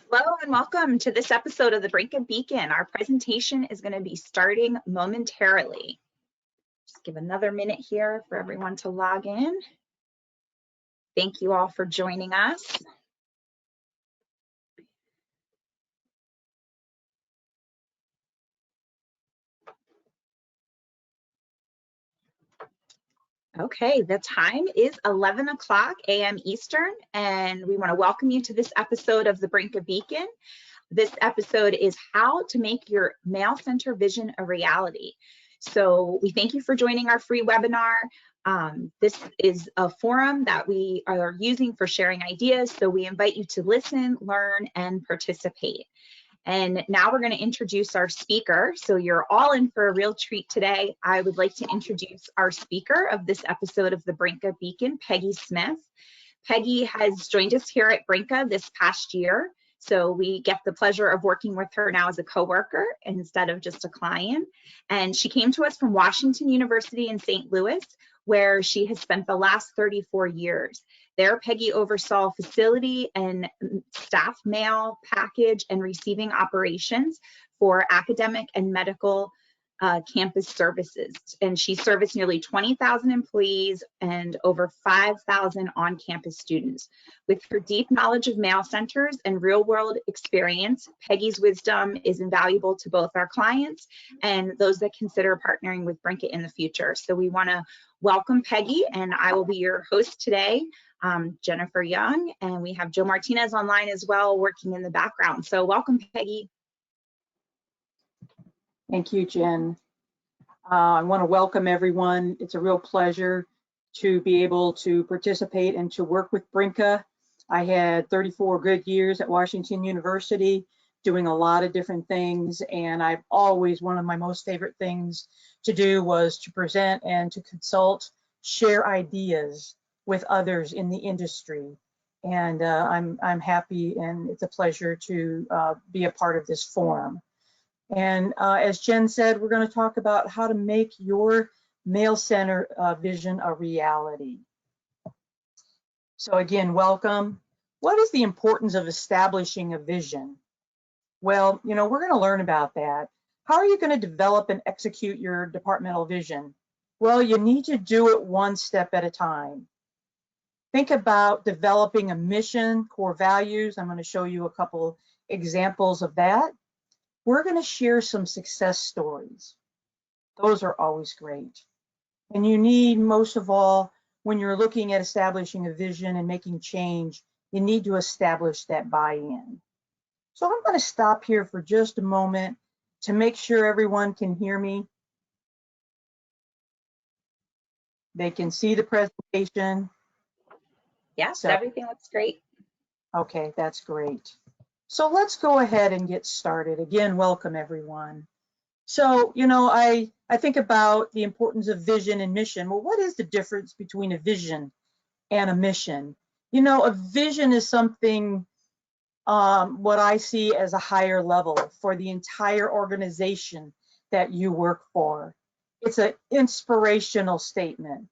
Hello and welcome to this episode of the Brynka Beacon. Our presentation is going to be starting momentarily. Just give another minute here for everyone to log in. Thank you all for joining us. Okay, the time is 11 o'clock a.m. Eastern, and we want to welcome you to this episode of the Brynka Beacon. This episode is how to make your mail center vision a reality. So we thank you for joining our free webinar. This is a forum that we are using for sharing ideas, so we invite you to listen, learn, and participate. And now we're going to introduce our speaker. So you're all in for a real treat today. I would like to introduce our speaker of this episode of the Brynka Beacon, Peggy Smith. Peggy has joined us here at Brynka this past year. So we get the pleasure of working with her now as a coworker instead of just a client. And she came to us from Washington University in St. Louis, where she has spent the last 34 years. There, Peggy oversaw facility and staff mail, package, and receiving operations for academic and medical campus services. And she serviced nearly 20,000 employees and over 5,000 on-campus students. With her deep knowledge of mail centers and real-world experience, Peggy's wisdom is invaluable to both our clients and those that consider partnering with Brynka in the future. So we want to welcome Peggy, and I will be your host today, Jennifer Young, and we have Joe Martinez online as well, working in the background. So welcome, Peggy. Thank you, Jen. I want to welcome everyone. It's a real pleasure to be able to participate and to work with Brynka. I had 34 good years at Washington University doing a lot of different things, and I've always, one of my most favorite things to do was to present and to consult, share ideas with others in the industry. And I'm happy, and it's a pleasure to be a part of this forum. And as Jen said, we're going to talk about how to make your mail center vision a reality. So again, welcome. What is the importance of establishing a vision? Well, we're going to learn about that. How are you going to develop and execute your departmental vision? Well, you need to do it one step at a time. Think about developing a mission, core values. I'm going to show you a couple examples of that. We're going to share some success stories. Those are always great. And you need, most of all, when you're looking at establishing a vision and making change, you need to establish that buy-in. So I'm going to stop here for just a moment to make sure everyone can hear me. They can see the presentation. Yes, everything looks great. Okay, that's great. So let's go ahead and get started. Again, welcome everyone. So, I think about the importance of vision and mission. Well, what is the difference between a vision and a mission? A vision is something, what I see as a higher level for the entire organization that you work for. It's an inspirational statement,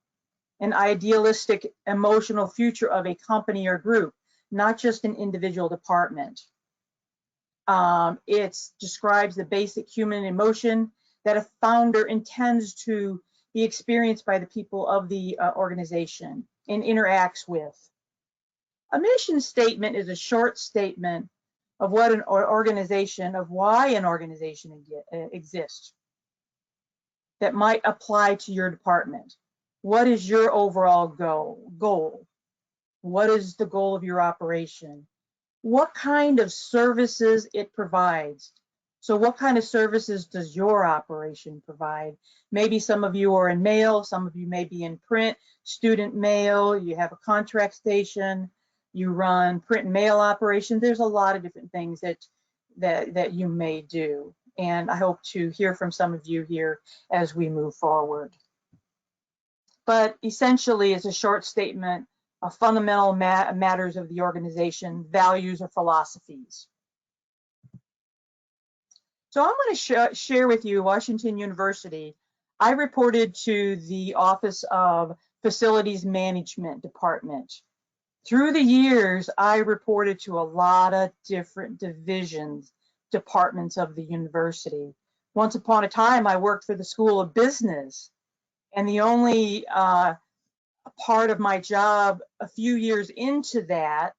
an idealistic, emotional future of a company or group, not just an individual department. It describes the basic human emotion that a founder intends to be experienced by the people of the organization and interacts with. A mission statement is a short statement of what an organization, of why an organization exists that might apply to your department. What is your overall goal? What is the goal of your operation? What kind of services it provides. So what kind of services does your operation provide? Maybe some of you are in mail, some of you may be in print, student mail, you have a contract station, you run print and mail operations. There's a lot of different things that you may do. And I hope to hear from some of you here as we move forward. But essentially, it's a short statement of fundamental matters of the organization, values or philosophies. So I'm going to share with you Washington University. I reported to the Office of Facilities Management Department. Through the years, I reported to a lot of different divisions, departments of the university. Once upon a time, I worked for the School of Business, and the only part of my job a few years into that,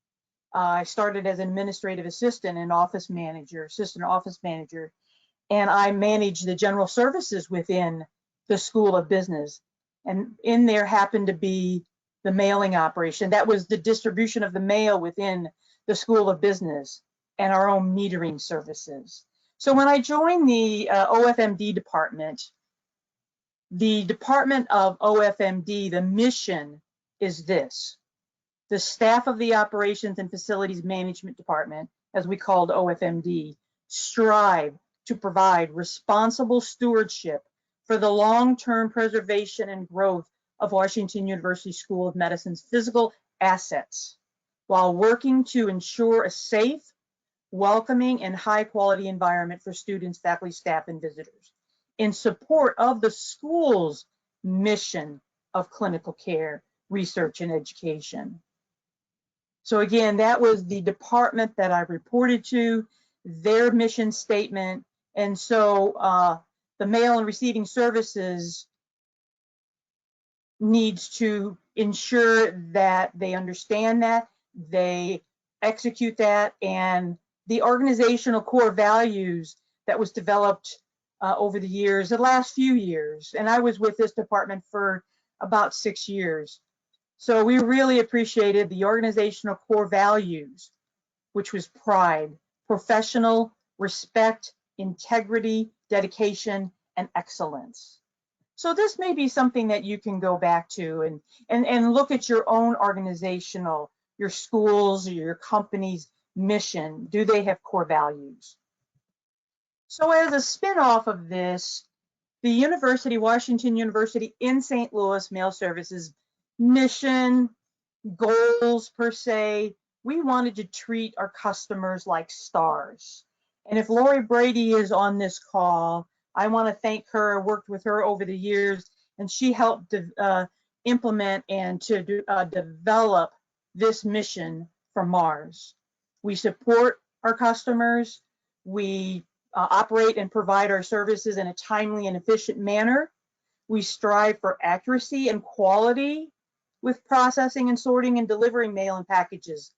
I started as an administrative assistant and office manager, assistant office manager, and I managed the general services within the School of Business. And in there happened to be the mailing operation. That was the distribution of the mail within the School of Business and our own metering services. So when I joined the OFMD department, the Department of OFMD, the mission is this: the staff of the Operations and Facilities Management Department, as we called OFMD, strive to provide responsible stewardship for the long-term preservation and growth of Washington University School of Medicine's physical assets, while working to ensure a safe, welcoming, and high-quality environment for students, faculty, staff, and visitors, in support of the school's mission of clinical care, research, and education. So again, that was the department that I reported to, their mission statement. And so the mail and receiving services needs to ensure that they understand that, they execute that, and the organizational core values that was developed over the years, the last few years. And I was with this department for about 6 years. So we really appreciated the organizational core values, which was pride, professional, respect, integrity, dedication, and excellence. So this may be something that you can go back to and look at your own organizational, your schools, or your company's mission. Do they have core values? So as a spin-off of this, the University, Washington University in St. Louis Mail Services mission, goals per se, we wanted to treat our customers like stars. And if Lori Brady is on this call, I want to thank her. I worked with her over the years, and she helped implement and to develop this mission for Mars. We support our customers. We operate and provide our services in a timely and efficient manner. We strive for accuracy and quality with processing and sorting and delivering mail and packages,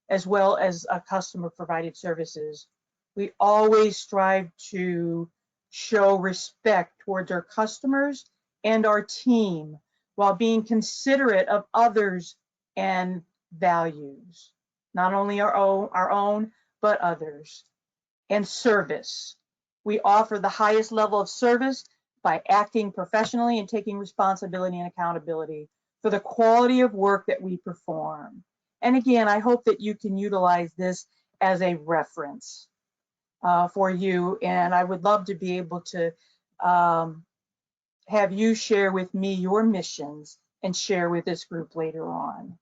as well as customer provided services. We always strive to show respect towards our customers and our team while being considerate of others and values, not only our own, but others. And service. We offer the highest level of service by acting professionally and taking responsibility and accountability for the quality of work that we perform. And again, I hope that you can utilize this as a reference for you. And I would love to be able to have you share with me your missions and share with this group later on.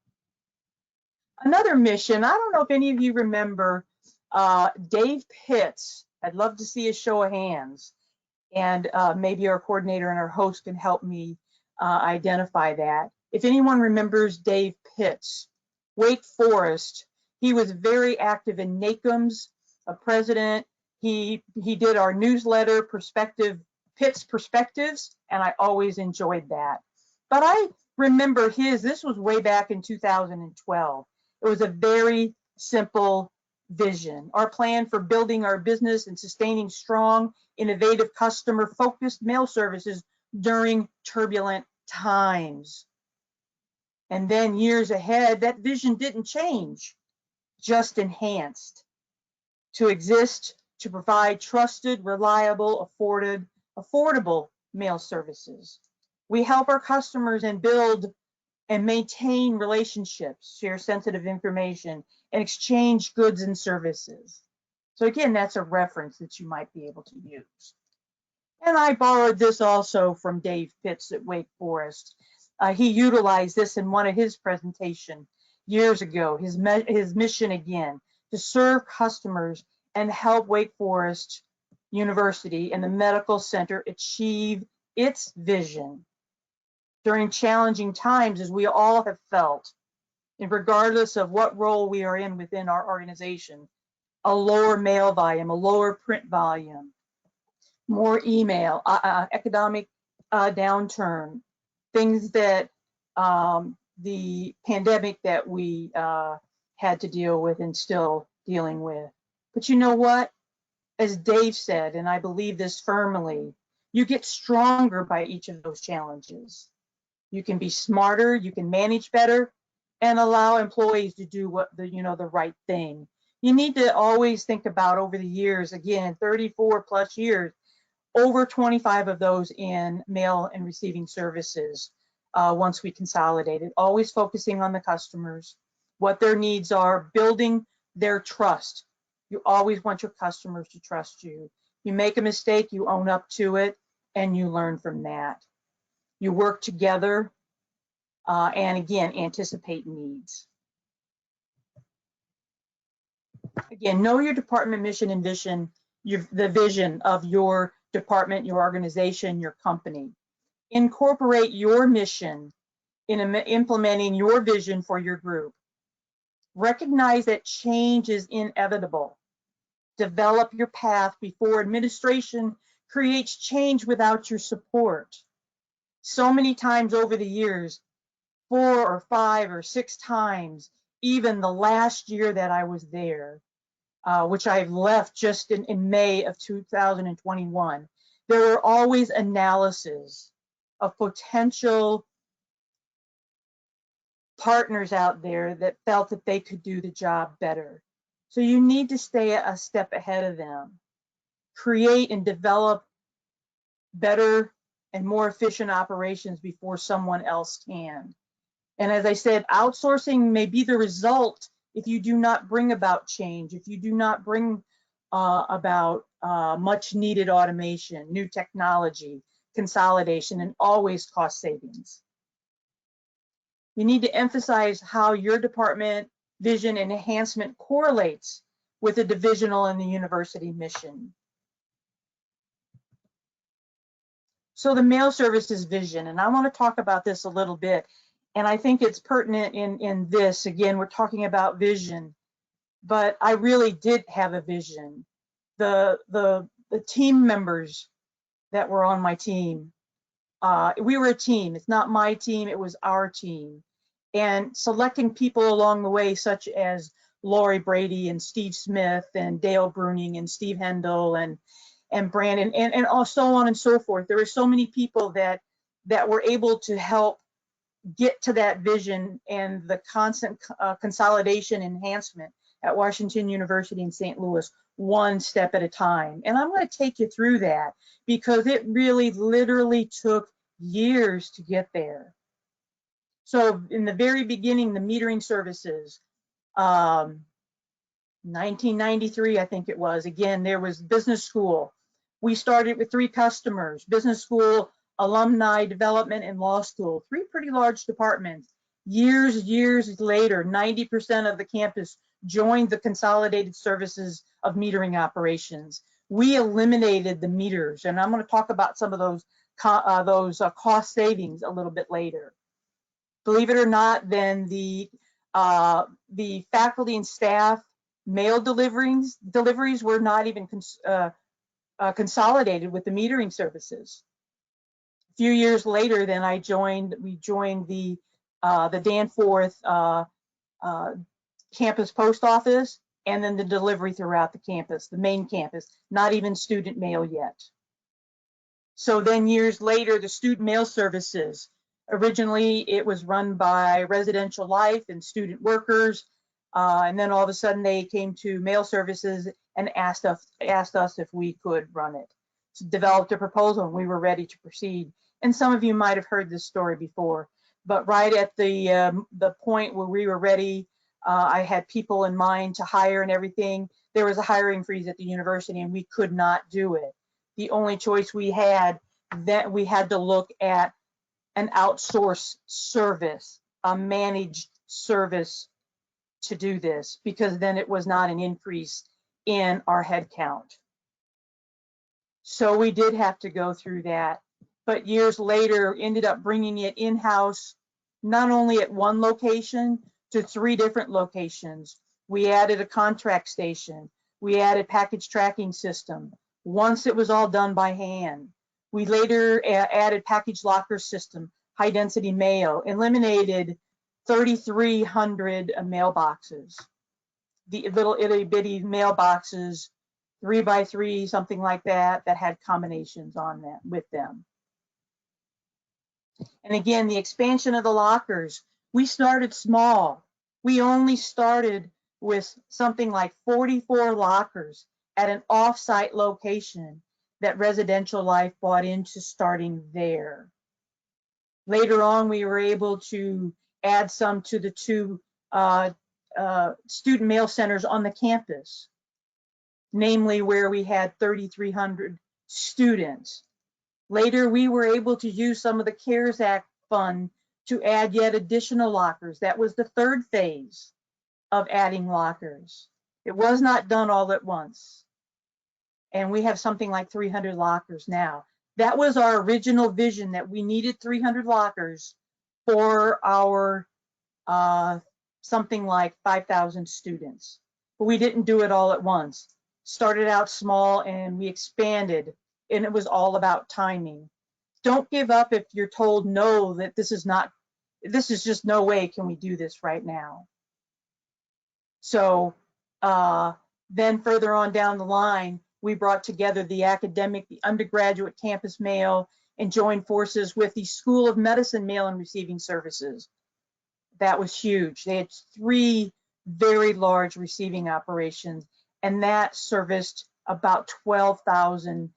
Another mission, I don't know if any of you remember Dave Pitts. I'd love to see a show of hands. And maybe our coordinator and our host can help me identify that. If anyone remembers Dave Pitts, Wake Forest, he was very active in NACMS, a president. He did our newsletter, Pitts Perspectives, and I always enjoyed that. But I remember this was way back in 2012. It was a very simple vision. Our plan for building our business and sustaining strong, innovative, customer-focused mail services during turbulent times. And then years ahead, that vision didn't change, just enhanced. To exist, to provide trusted, reliable, affordable mail services. We help our customers and build and maintain relationships, share sensitive information, and exchange goods and services. So again, that's a reference that you might be able to use. And I borrowed this also from Dave Pitts at Wake Forest. He utilized this in one of his presentations years ago, his mission again, to serve customers and help Wake Forest University and the medical center achieve its vision during challenging times, as we all have felt and regardless of what role we are in within our organization, a lower mail volume, a lower print volume, more email, economic downturn, things that the pandemic that we had to deal with and still dealing with. But you know what? As Dave said, and I believe this firmly, you get stronger by each of those challenges. You can be smarter, you can manage better, and allow employees to do what the right thing. You need to always think about over the years, again, 34 plus years, over 25 of those in mail and receiving services once we consolidated, always focusing on the customers, what their needs are, building their trust. You always want your customers to trust you. You make a mistake, you own up to it, and you learn from that. You work together, and again, anticipate needs. Again, know your department mission and vision, the vision of your department, your organization, your company. Incorporate your mission in implementing your vision for your group. Recognize that change is inevitable. Develop your path before administration creates change without your support. So many times over the years, 4 or 5 or 6 times, even the last year that I was there, which I left just in May of 2021, there were always analyses of potential partners out there that felt that they could do the job better. So you need to stay a step ahead of them. Create and develop better and more efficient operations before someone else can. And as I said, outsourcing may be the result if you do not bring about change, if you do not bring about much needed automation, new technology, consolidation, and always cost savings. You need to emphasize how your department vision and enhancement correlates with the divisional and the university mission. So the mail services vision, and I want to talk about this a little bit, and I think it's pertinent in this. Again, we're talking about vision, but I really did have a vision. The team members that were on my team, we were a team. It's not my team, it was our team. And selecting people along the way, such as Lori Brady and Steve Smith and Dale Bruning and Steve Hendel and Brandon and so on and so forth. There were so many people that were able to help get to that vision and the constant consolidation enhancement at Washington University in St. Louis, one step at a time. And I'm going to take you through that because it really literally took years to get there. So in the very beginning, the metering services, 1993, I think it was, again, there was business school. We started with 3 customers, business school, alumni development, and law school, 3 pretty large departments. Years later, 90% of the campus joined the consolidated services of metering operations. We eliminated the meters, and I'm going to talk about some of those cost savings a little bit later. Believe it or not, then the faculty and staff mail deliveries were not even consolidated with the metering services. A few years later, then we joined the Danforth campus post office, and then the delivery throughout the campus, the main campus, not even student mail yet. So then years later, the student mail services, originally it was run by Residential Life and student workers, and then all of a sudden they came to mail services and asked us if we could run it. So developed a proposal and we were ready to proceed. And some of you might have heard this story before, but right at the point where we were ready, I had people in mind to hire and everything. There was a hiring freeze at the university and we could not do it. The only choice we had, that we had to look at an outsourced service, a managed service to do this, because then it was not an increase in our head count. So we did have to go through that, but years later ended up bringing it in-house, not only at one location, to 3 different locations. We added a contract station. We added package tracking system. Once it was all done by hand. We later added package locker system, high density mail, eliminated 3,300 mailboxes. The little itty bitty mailboxes, 3 by 3, something like that, that had combinations on them with them. And again, the expansion of the lockers, we started small. We only started with something like 44 lockers at an off-site location that Residential Life bought into, starting there. Later on, we were able to add some to the 2 student mail centers on the campus, namely where we had 3,300 students. Later, we were able to use some of the CARES Act fund to add yet additional lockers. That was the 3rd phase of adding lockers. It was not done all at once. And we have something like 300 lockers now. That was our original vision, that we needed 300 lockers for our something like 5,000 students. But we didn't do it all at once. Started out small and we expanded, and it was all about timing. Don't give up if you're told no, that this is just no way can we do this right now. So then further on down the line, we brought together the academic, the undergraduate campus mail, and joined forces with the School of Medicine mail and receiving services. That was huge. They had 3 very large receiving operations, and that serviced about 12,000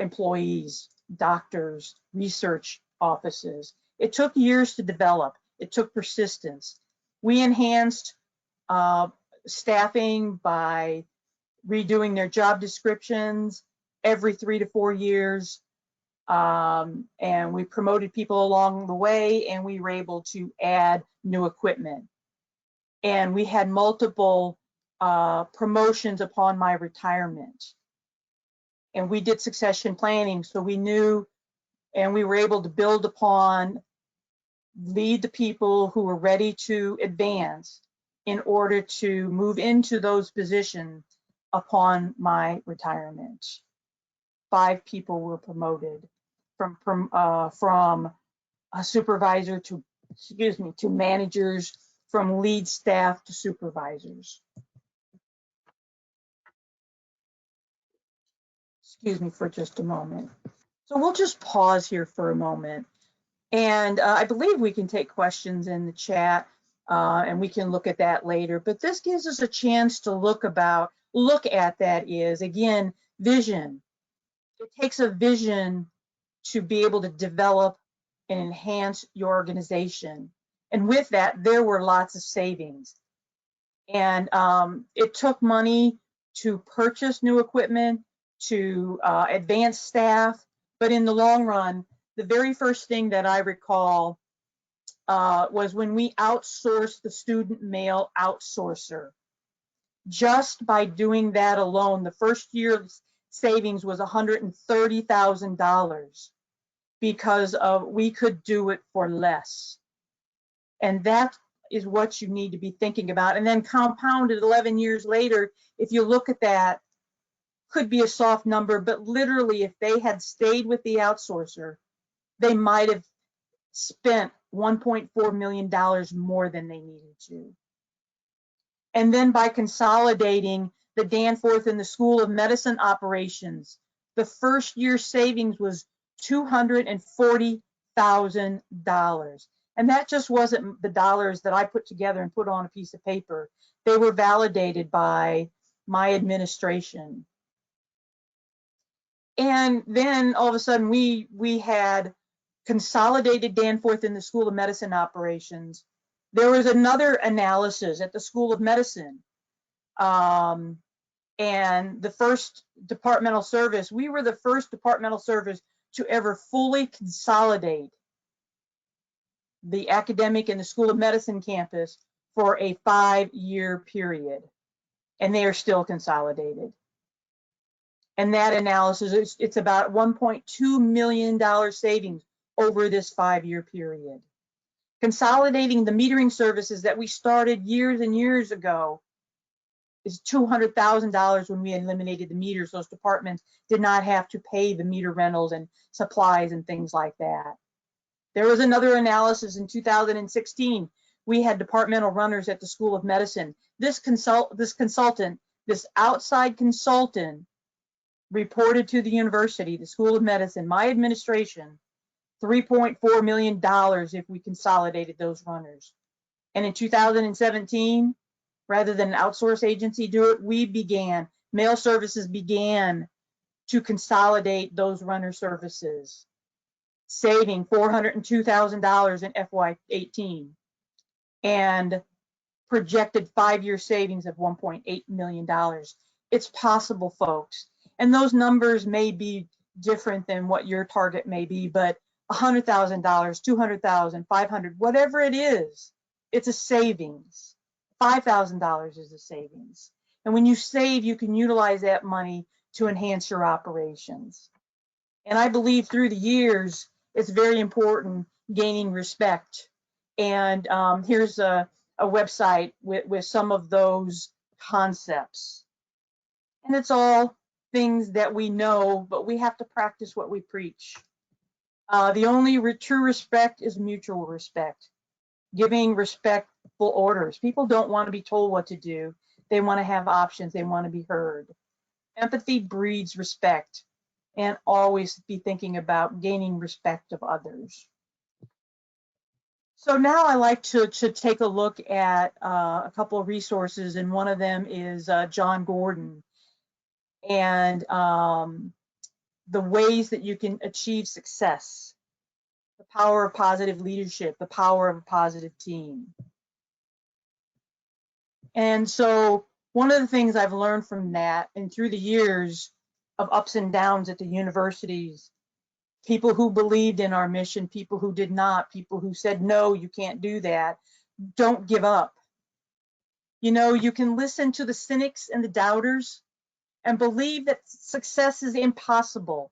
employees, doctors, research offices. It took years to develop. It took persistence. We enhanced staffing by redoing their job descriptions every 3 to 4 years. And we promoted people along the way, and we were able to add new equipment. And we had multiple promotions upon my retirement. And we did succession planning, so we knew, and we were able to build upon, lead the people who were ready to advance in order to move into those positions upon my retirement. 5 people were promoted from a supervisor to, to managers, from lead staff to supervisors. Excuse me for just a moment. So we'll just pause here for a moment. And I believe we can take questions in the chat, and we can look at that later. But this gives us a chance to look at that is, again, vision. It takes a vision to be able to develop and enhance your organization. And with that, there were lots of savings. And it took money to purchase new equipment, to advance staff. But in the long run, the very first thing that I recall was when we outsourced the student mail outsourcer. Just by doing that alone, the first year's savings was $130,000 because we could do it for less. And that is what you need to be thinking about. And then compounded 11 years later, if you look at that, could be a soft number, but literally if they had stayed with the outsourcer, they might have spent $1.4 million more than they needed to. And then by consolidating the Danforth and the School of Medicine operations, the first year savings was $240,000. And that just wasn't the dollars that I put together and put on a piece of paper. They were validated by my administration. And then all of a sudden we had consolidated Danforth in the School of Medicine operations. There was another analysis at the School of Medicine. And the first departmental service, we were the first departmental service to ever fully consolidate the academic and the School of Medicine campus for a 5-year period. And they are still consolidated. And that analysis, it's about $1.2 million savings over this 5-year period. Consolidating the metering services that we started years and years ago is $200,000 when we eliminated the meters. Those departments did not have to pay the meter rentals and supplies and things like that. There was another analysis in 2016. We had departmental runners at the School of Medicine. This outside consultant reported to the university, the School of Medicine, my administration, $3.4 million if we consolidated those runners. And in 2017, rather than an outsource agency do it, mail services began to consolidate those runner services, saving $402,000 in FY18 and projected 5-year savings of $1.8 million. It's possible, folks. And those numbers may be different than what your target may be, but $100,000, $200,000, $500,000, whatever it is, it's a savings. $5,000 is a savings. And when you save, you can utilize that money to enhance your operations. And I believe through the years, it's very important gaining respect. And here's a website with some of those concepts. And it's all things that we know, but we have to practice what we preach. The only true respect is mutual respect. Giving respectful orders. People don't want to be told what to do. They want to have options. They want to be heard. Empathy breeds respect, and always be thinking about gaining respect of others. So now I like to take a look at a couple of resources, and one of them is John Gordon and the ways that you can achieve success. The power of positive leadership, the power of a positive team. And so one of the things I've learned from that, and through the years of ups and downs at the universities, people who believed in our mission, people who did not, people who said, no, you can't do that, don't give up. You know, you can listen to the cynics and the doubters and believe that success is impossible,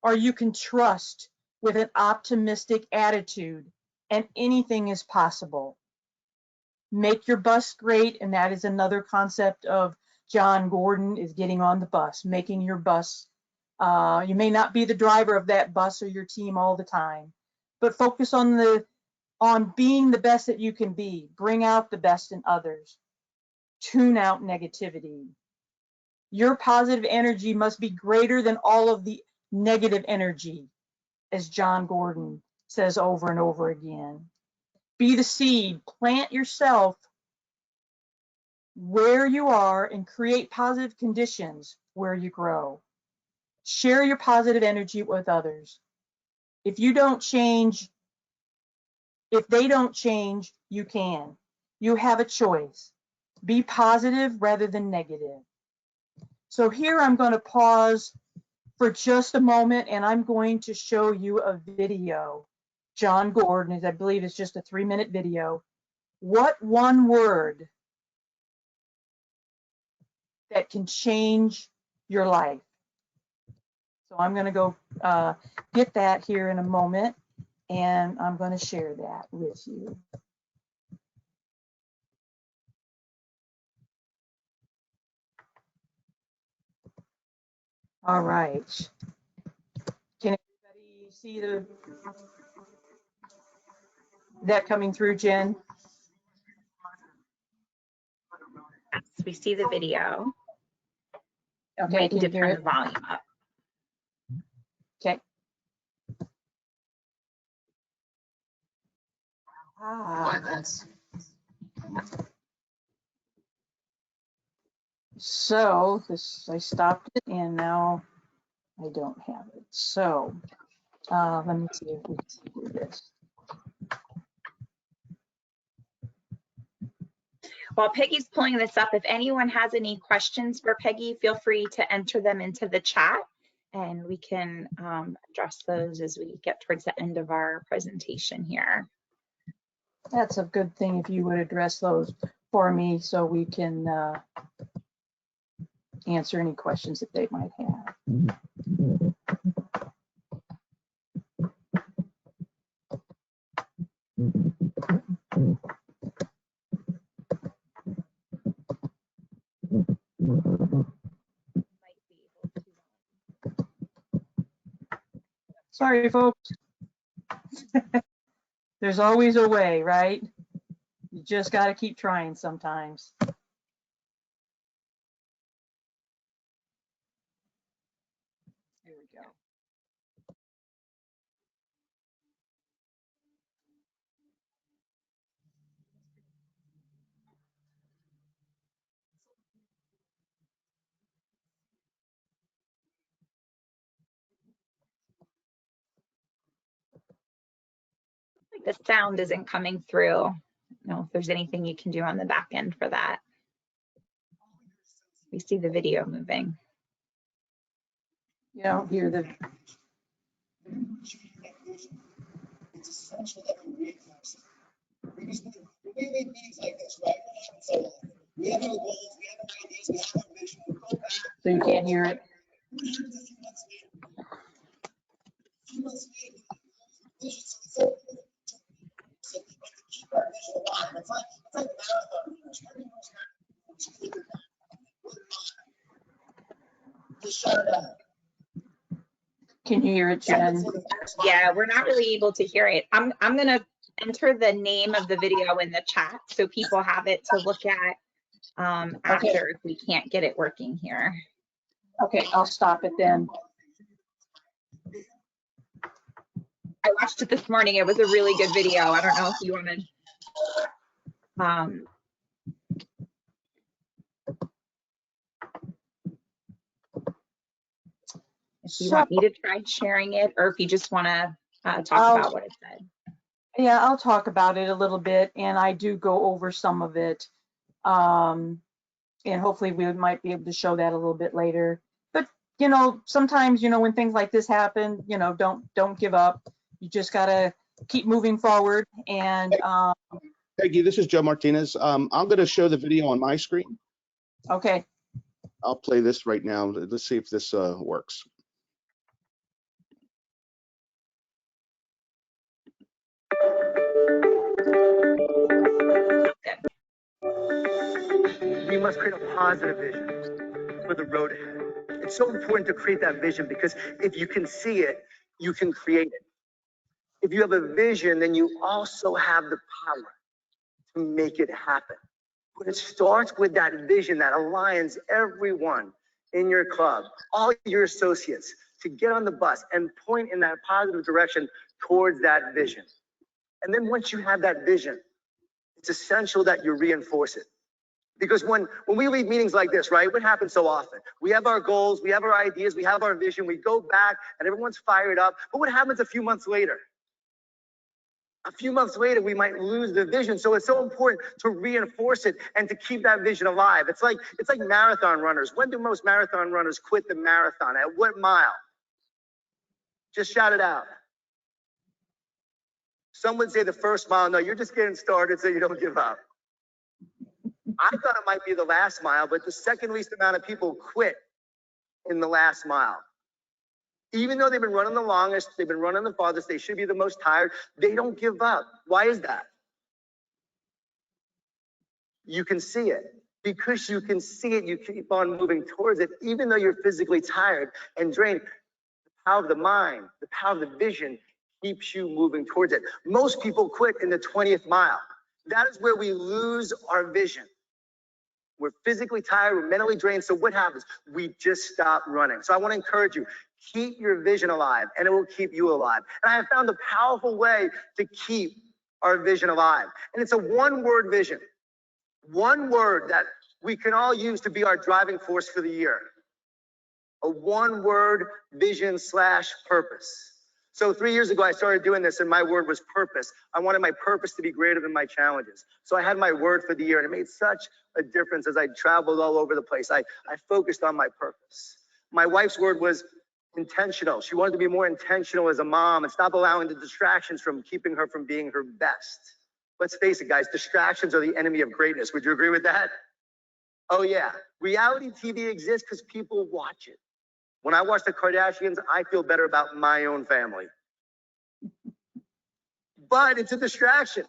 or you can trust with an optimistic attitude and anything is possible. Make your bus great, and that is another concept of John Gordon, is getting on the bus, making your bus. You may not be the driver of that bus or your team all the time, but focus on being the best that you can be. Bring out the best in others. Tune out negativity. Your positive energy must be greater than all of the negative energy, as John Gordon says over and over again. Be the seed, plant yourself where you are and create positive conditions where you grow. Share your positive energy with others. If they don't change, you can. You have a choice. Be positive rather than negative. So here I'm going to pause for just a moment, and I'm going to show you a video. John Gordon, I believe it's just a 3-minute video. What one word that can change your life? So I'm going to go get that here in a moment, and I'm going to share that with you. All right. Can everybody see that coming through, Jen? Yes, we see the video. Okay, Might can need you to hear turn it? the volume up. Okay. So I stopped it, and now I don't have it. So let me see if we can do this. While Peggy's pulling this up, if anyone has any questions for Peggy, feel free to enter them into the chat, and we can address those as we get towards the end of our presentation here. That's a good thing if you would address those for me so we can answer any questions that they might have. Sorry, folks. There's always a way, right? You just got to keep trying sometimes. Here we go. The sound isn't coming through. I don't know if there's anything you can do on the back end for that. We see the video moving. You don't hear the. It's essential that we reinforce it. Because when we lead meetings like this, right? So we have our goals, we have our ideas, we have our vision, we go back. So you can't hear it. A few months later, so we want to keep our vision alive. It's like marathon runners. Every runners have to keep it alive. Just shout it out. Can you hear it, Jen? Yeah, we're not really able to hear it. I'm gonna enter the name of the video in the chat so people have it to look at after if we can't get it working here. Okay, I'll stop it then. I watched it this morning. It was a really good video. I don't know if you want to if you want me to try sharing it, or if you just want to talk about what it said. Yeah, I'll talk about it a little bit, and I do go over some of it. And hopefully we might be able to show that a little bit later. But, you know, sometimes, you know, when things like this happen, you know, don't give up. You just got to keep moving forward. And Peggy, this is Joe Martinez. I'm going to show the video on my screen. okay. I'll play this right now. Let's see if this works. We must create a positive vision for the road ahead. It's so important to create that vision because if you can see it, you can create it. If you have a vision, then you also have the power to make it happen. But it starts with that vision that aligns everyone in your club, all your associates, to get on the bus and point in that positive direction towards that vision. And then once you have that vision, it's essential that you reinforce it. Because when we lead meetings like this, right, what happens so often? We have our goals, we have our ideas, we have our vision, we go back and everyone's fired up. But what happens a few months later? A few months later, we might lose the vision. So it's so important to reinforce it and to keep that vision alive. It's like marathon runners. When do most marathon runners quit the marathon? At what mile? Just shout it out. Some would say the first mile. No, you're just getting started so you don't give up. I thought it might be the last mile, but the second least amount of people quit in the last mile. Even though they've been running the longest, they've been running the farthest, they should be the most tired, they don't give up. Why is that? You can see it. Because you can see it, you keep on moving towards it, even though you're physically tired and drained. The power of the mind, the power of the vision keeps you moving towards it. Most people quit in the 20th mile. That is where we lose our vision. We're physically tired, we're mentally drained. So what happens? We just stop running. So I want to encourage you, keep your vision alive and it will keep you alive. And I have found a powerful way to keep our vision alive. And it's a one-word vision. One word that we can all use to be our driving force for the year. A one-word vision/purpose. So 3 years ago, I started doing this and my word was purpose. I wanted my purpose to be greater than my challenges. So I had my word for the year and it made such a difference as I traveled all over the place. I focused on my purpose. My wife's word was intentional. She wanted to be more intentional as a mom and stop allowing the distractions from keeping her from being her best. Let's face it, guys, distractions are the enemy of greatness. Would you agree with that? Oh yeah, reality TV exists because people watch it. When I watch the Kardashians, I feel better about my own family. But it's a distraction.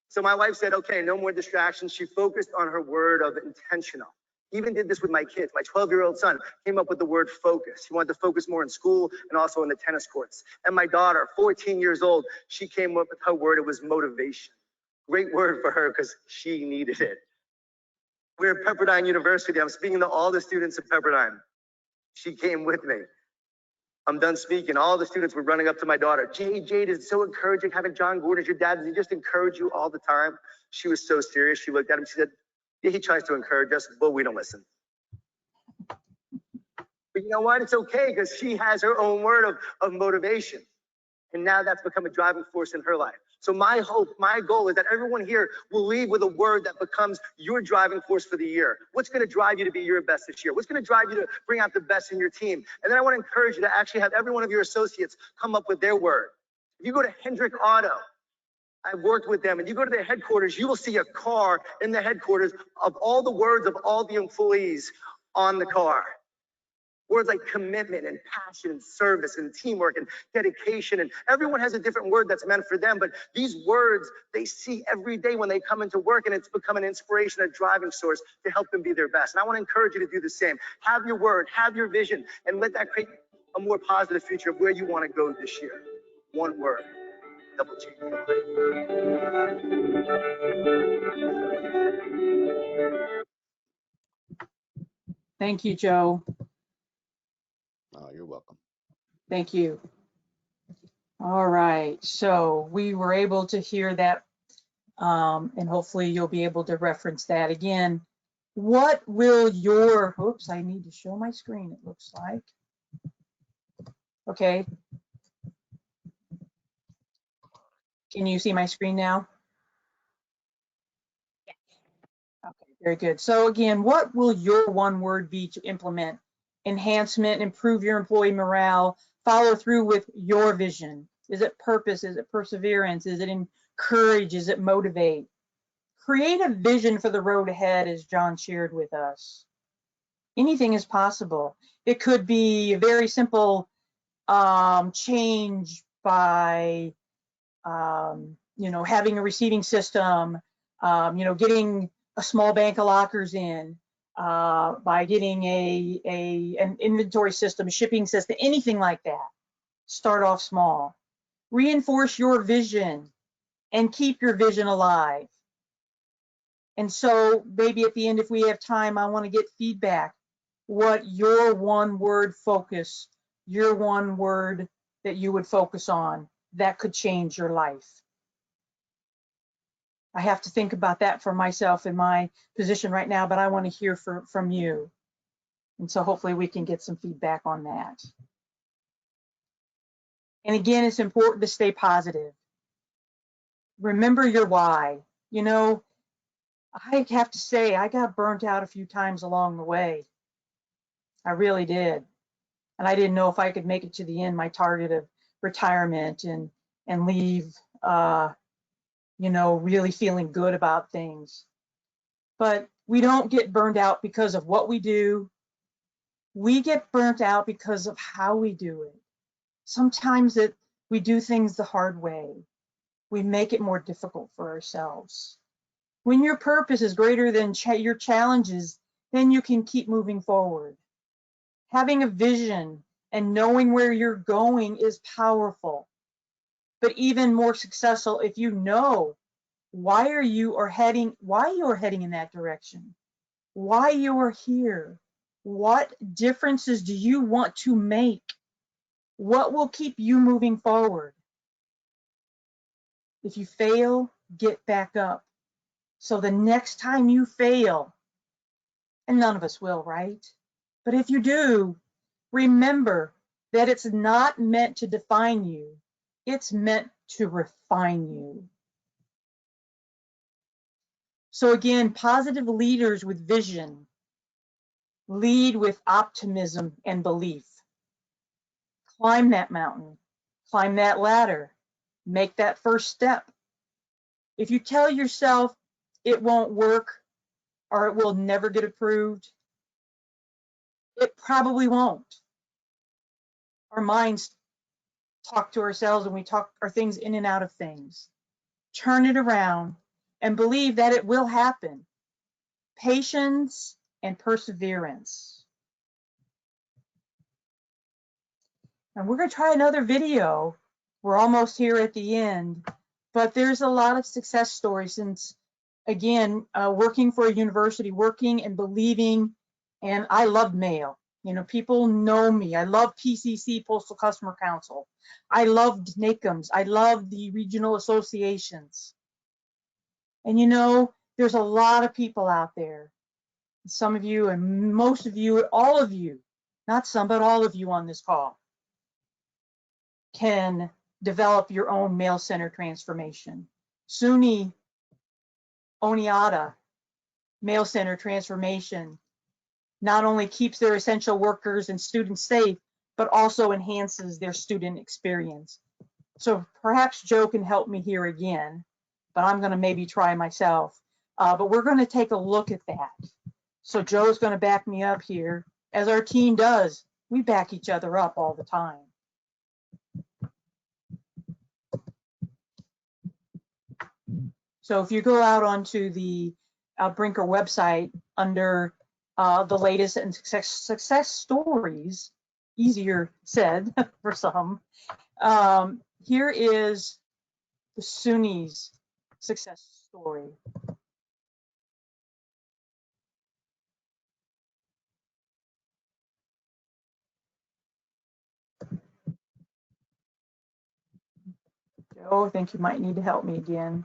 So my wife said, okay, no more distractions. She focused on her word of intentional. Even did this with my kids. My 12-year-old son came up with the word focus. He wanted to focus more in school and also in the tennis courts. And my daughter, 14 years old, she came up with her word. It was motivation. Great word for her because she needed it. We're at Pepperdine University. I'm speaking to all the students at Pepperdine. She came with me. I'm done speaking. All the students were running up to my daughter. Jade is so encouraging having John Gordon as your dad. Does he just encourage you all the time? She was so serious. She looked at him. She said, yeah, he tries to encourage us, but we don't listen. But you know what? It's okay because she has her own word of motivation. And now that's become a driving force in her life. So my hope, my goal is that everyone here will leave with a word that becomes your driving force for the year. What's going to drive you to be your best this year? What's going to drive you to bring out the best in your team? And then I want to encourage you to actually have every one of your associates come up with their word. If you go to Hendrick Auto, I've worked with them, and you go to their headquarters, you will see a car in the headquarters of all the words of all the employees on the car. Words like commitment and passion and service and teamwork and dedication. And everyone has a different word that's meant for them. But these words, they see every day when they come into work, and it's become an inspiration, a driving source to help them be their best. And I want to encourage you to do the same. Have your word, have your vision, and let that create a more positive future of where you want to go this year. One word. Double change your life. Thank you, Joe. Oh, you're welcome. Thank you. All right, so we were able to hear that, and hopefully you'll be able to reference that again. What will your, oops, I need to show my screen, it looks like. Okay. Can you see my screen now? Okay, very good. So again, what will your one word be to implement enhancement, improve your employee morale, follow through with your vision? Is it purpose? Is it perseverance? Is it encourage? Is it motivate? Create a vision for the road ahead, as John shared with us. Anything is possible. It could be a very simple change by, having a receiving system, getting a small bank of lockers in, by getting an inventory system, a shipping system, anything like that. Start off small. Reinforce your vision and keep your vision alive. And so maybe at the end, if we have time, I want to get feedback. What your one word focus, your one word that you would focus on that could change your life. I have to think about that for myself in my position right now, but I want to hear from you. And so hopefully we can get some feedback on that. And again, it's important to stay positive. Remember your why. I have to say, I got burnt out a few times along the way. I really did. And I didn't know if I could make it to the end, my target of retirement and leave, really feeling good about things. But we don't get burned out because of what we do. We get burnt out because of how we do it. Sometimes we do things the hard way. We make it more difficult for ourselves. When your purpose is greater than your challenges, then you can keep moving forward. Having a vision and knowing where you're going is powerful, but even more successful if you know why you're heading in that direction, why you are here, what differences do you want to make, what will keep you moving forward. If you fail, get back up. So the next time you fail, and none of us will, right? But if you do, remember that it's not meant to define you. It's meant to refine you. So again, positive leaders with vision lead with optimism and belief. Climb that mountain, climb that ladder, make that first step. If you tell yourself it won't work or it will never get approved, it probably won't. Our minds talk to ourselves and we talk our things in and out of things. Turn it around and believe that it will happen. Patience and perseverance. And we're going to try another video. We're almost here at the end, but there's a lot of success stories since, again, working for a university, working and believing, and I love mail. You know, people know me. I love PCC, Postal Customer Council. I loved NACMS. I love the regional associations. And you know, there's a lot of people out there. Some of you and most of you, all of you, not some, but all of you on this call can develop your own mail center transformation. SUNY Oneonta Mail Center Transformation not only keeps their essential workers and students safe, but also enhances their student experience. So perhaps Joe can help me here again, but I'm going to maybe try myself. But we're going to take a look at that. So Joe's going to back me up here, as our team does. We back each other up all the time. So if you go out onto the Brynka website under the latest and success stories, easier said for some, here is the SUNY's success story. Joe, I think you might need to help me again.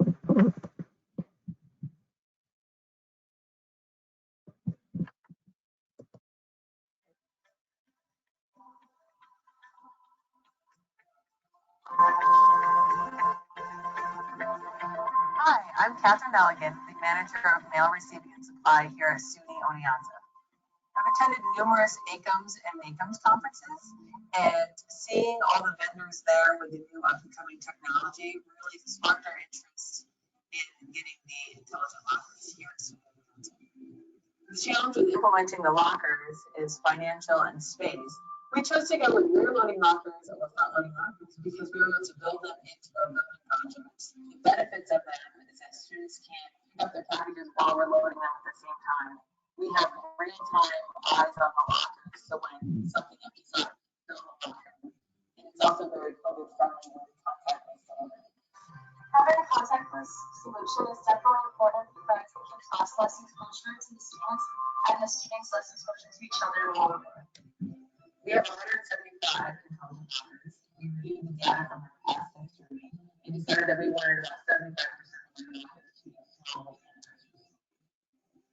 Hi, I'm Catherine Nelligan, the manager of mail receiving and supply here at SUNY Oneonta. I've attended numerous ACMS and NACMS conferences, and seeing all the vendors there with the new up-and-coming technology really sparked our interest in getting the intelligent lockers here at SUNY Oneonta. The challenge with implementing the lockers is financial and space. We chose to go with rear-loading lockers over front-loading lockers because we were able to build them into our building projects. The benefits of them is that students can't pick up their packages while we're loading them at the same time. We have real-time eyes on the lockers, so when something empties up, they'll lock them. And it's also very COVID-friendly with contactless delivery. Having a contactless solution is definitely important because it keeps us less exposure to the students and the students less exposure to each other along the way. We have 175 intelligent lockers. We reviewed the data from our past history and decided that we wanted about 75% of our lockers to be small centers.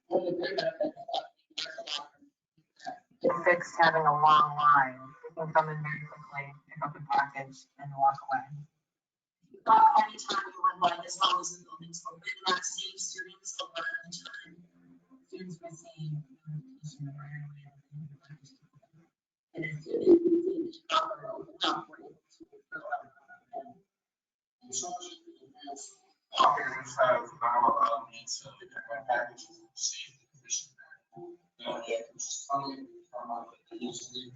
One of the great benefits of the locker is fixed having a long line. You can come in very quickly, pick up a package, and walk away. Anytime you would like, as long as the building's open, not seeing students over time. Students receive notification right away. And as soon as we see the shopper open up, we're able to fill up. And so Operators have now allowed me to get my packages received in efficient manner. It's funny from the usually.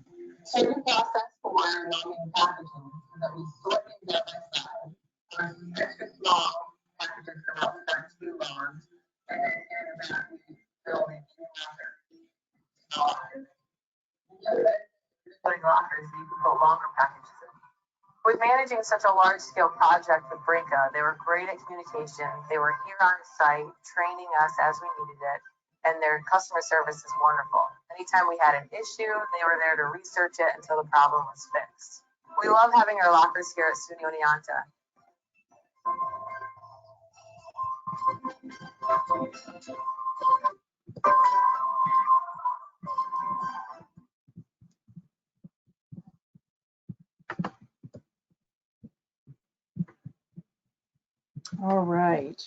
certain process for loading packaging so that we sort things out by size. For some extra small packages come out start too long, and then here in the back we build a new locker. Putting lockers, you can put longer packages in. With managing such a large-scale project with Brynka, they were great at communication. They were here on site, training us as we needed it, and their customer service is wonderful. Anytime we had an issue, they were there to research it until the problem was fixed. We love having our lockers here at SUNY Oneonta. All right.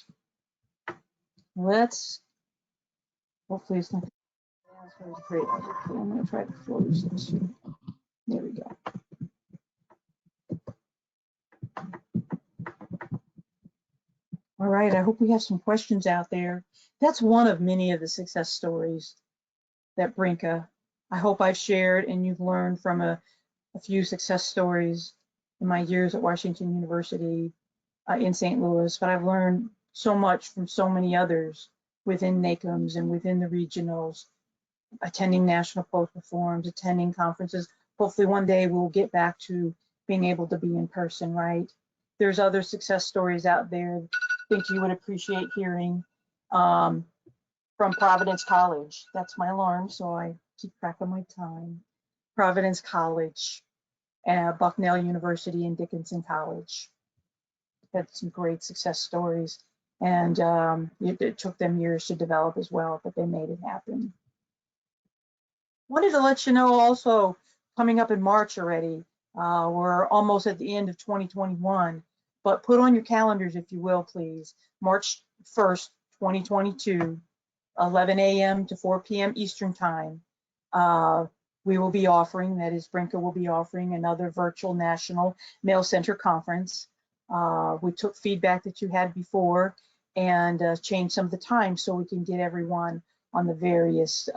Let's, hopefully it's not. That's great. Okay, I'm going to try to close this here. There we go. All right, I hope we have some questions out there. That's one of many of the success stories that Brynka, I hope I've shared and you've learned from a few success stories in my years at Washington University in St. Louis, but I've learned so much from so many others within NACMS and within the regionals attending national postal forums, attending conferences. Hopefully one day we'll get back to being able to be in person, right? There's other success stories out there I think you would appreciate hearing from Providence College. That's my alarm, so I keep track of my time. Providence College, Bucknell University, and Dickinson College. Had some great success stories, and it took them years to develop as well, but they made it happen. Wanted to let you know also, coming up in March already, we're almost at the end of 2021, but put on your calendars, if you will, please. March 1st, 2022, 11 a.m. to 4 p.m. Eastern Time. We will be offering, that is, Brynka will be offering another virtual National Mail Center Conference. We took feedback that you had before and changed some of the times so we can get everyone on the various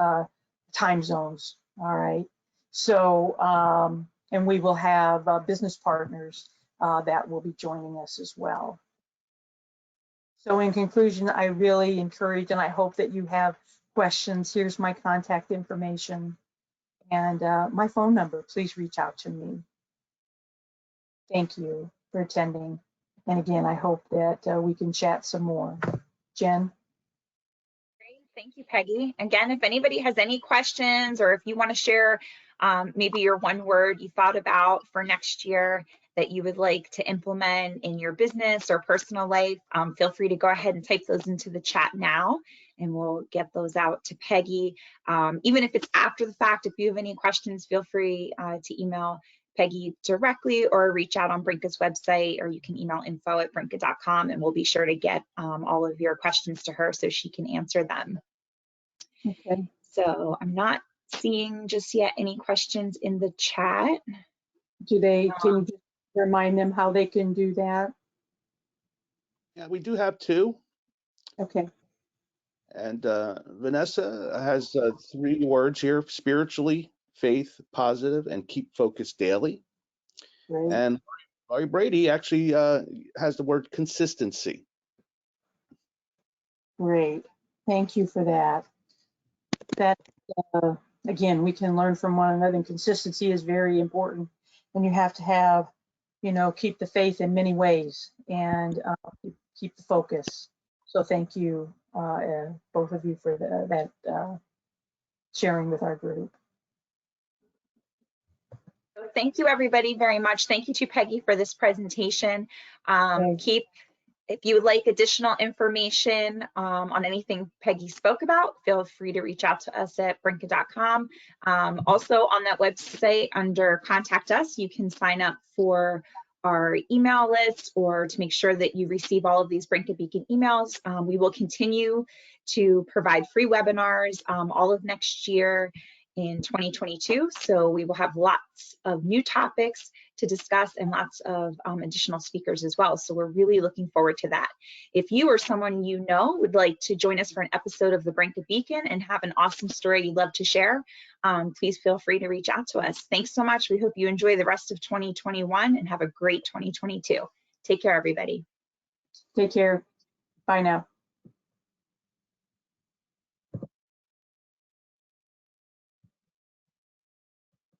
time zones. All right. So, and we will have business partners that will be joining us as well. So in conclusion, I really encourage and I hope that you have questions. Here's my contact information and my phone number. Please reach out to me. Thank you for attending. And again, I hope that we can chat some more. Jen? Great. Thank you, Peggy. Again, if anybody has any questions or if you want to share maybe your one word you thought about for next year that you would like to implement in your business or personal life, feel free to go ahead and type those into the chat now and we'll get those out to Peggy. Even if it's after the fact, if you have any questions, feel free to email Peggy directly or reach out on Brynka's website, or you can email info@brynka.com and we'll be sure to get all of your questions to her so she can answer them. Okay. So I'm not seeing just yet any questions in the chat. Can you just remind them how they can do that? Yeah, we do have two. Okay. And Vanessa has 3 words here: spiritually, faith, positive, and keep focused daily. Great. And Laurie Brady actually has the word consistency. Great. Thank you for that. That again, we can learn from one another, and consistency is very important. And you have to have, keep the faith in many ways and keep the focus. So thank you, both of you, for that sharing with our group. Thank you, everybody, very much. Thank you to Peggy for this presentation. If you would like additional information on anything Peggy spoke about, feel free to reach out to us at brynka.com. Also on that website under Contact Us, you can sign up for our email list or to make sure that you receive all of these Brynka Beacon emails. We will continue to provide free webinars all of next year in 2022. So we will have lots of new topics to discuss and lots of additional speakers as well. So we're really looking forward to that. If you or someone you know would like to join us for an episode of the Brynka Beacon and have an awesome story you'd love to share, please feel free to reach out to us. Thanks so much. We hope you enjoy the rest of 2021 and have a great 2022. Take care, everybody. Take care. Bye now.